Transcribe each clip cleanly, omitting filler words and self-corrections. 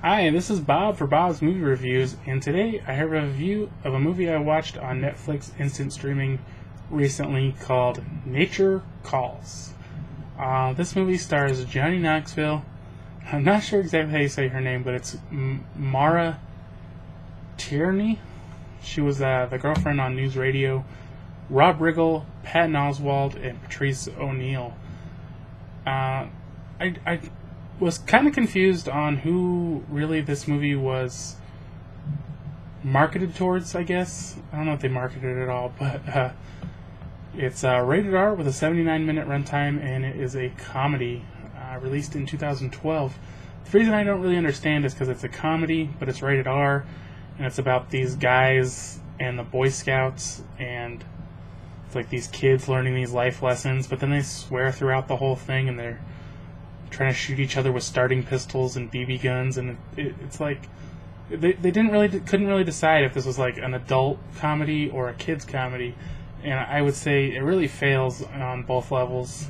Hi, this is Bob for Bob's Movie Reviews, and today I have a review of a movie I watched on Netflix instant streaming recently called Nature Calls. This movie stars Johnny Knoxville. I'm not sure exactly how you say her name, but it's Maura Tierney. She was the girlfriend on News Radio. Rob Riggle, Patton Oswalt, and Patrice O'Neill. I was kind of confused on who really this movie was marketed towards, I guess. I don't know if they marketed it at all, but it's rated R with a 79-minute runtime, and it is a comedy released in 2012. The reason I don't really understand is because it's a comedy, but it's rated R, and it's about these guys and the Boy Scouts, and it's like these kids learning these life lessons, but then they swear throughout the whole thing, and they're trying to shoot each other with starting pistols and BB guns, and it's like they couldn't really decide if this was like an adult comedy or a kids comedy, and I would say it really fails on both levels.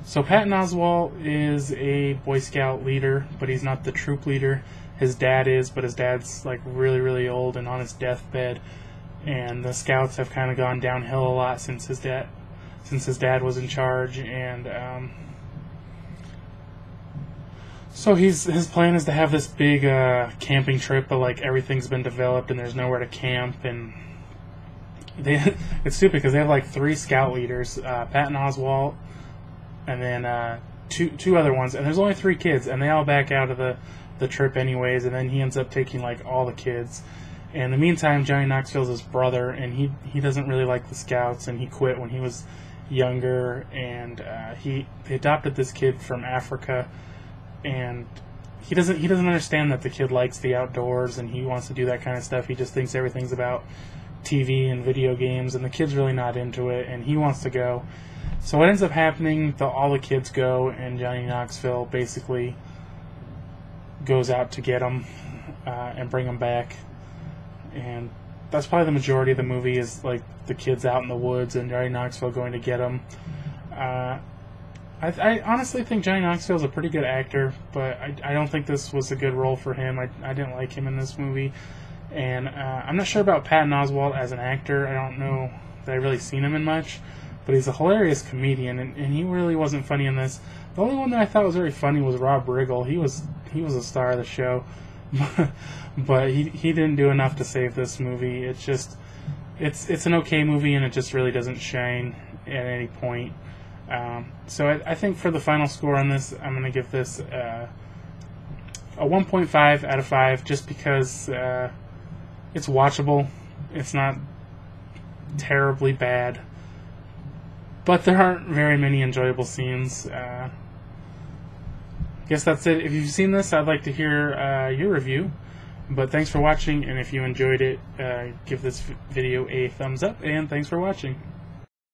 So Patton Oswalt is a Boy Scout leader, but he's not the troop leader. His dad is, but his dad's like really old and on his deathbed, and the Scouts have kind of gone downhill a lot since his dad was in charge, and so his plan is to have this big camping trip, but like everything's been developed and there's nowhere to camp, and it's stupid because they have like 3 scout leaders, Patton Oswalt, and then two other ones, and there's only 3 kids, and they all back out of the trip anyways, and then he ends up taking like all the kids. And in the meantime, Johnny Knoxville's his brother, and he doesn't really like the Scouts, and he quit when he was younger, and they adopted this kid from Africa. And he doesn't understand that the kid likes the outdoors and he wants to do that kind of stuff. He just thinks everything's about TV and video games, and the kid's really not into it, and he wants to go. So what ends up happening, all the kids go, and Johnny Knoxville basically goes out to get them and bring them back. And that's probably the majority of the movie, is like the kids out in the woods and Johnny Knoxville going to get them. I honestly think Johnny Knoxville is a pretty good actor, but I don't think this was a good role for him. I didn't like him in this movie. And I'm not sure about Patton Oswalt as an actor. I don't know that I've really seen him in much, but he's a hilarious comedian, and he really wasn't funny in this. The only one that I thought was very funny was Rob Riggle. He was a star of the show, but he didn't do enough to save this movie. It's an okay movie, and it just really doesn't shine at any point. So I think for the final score on this, I'm going to give this a 1.5 out of 5, just because it's watchable. It's not terribly bad, but there aren't very many enjoyable scenes. I guess that's it. If you've seen this, I'd like to hear your review. But thanks for watching, and if you enjoyed it, give this video a thumbs up, and thanks for watching.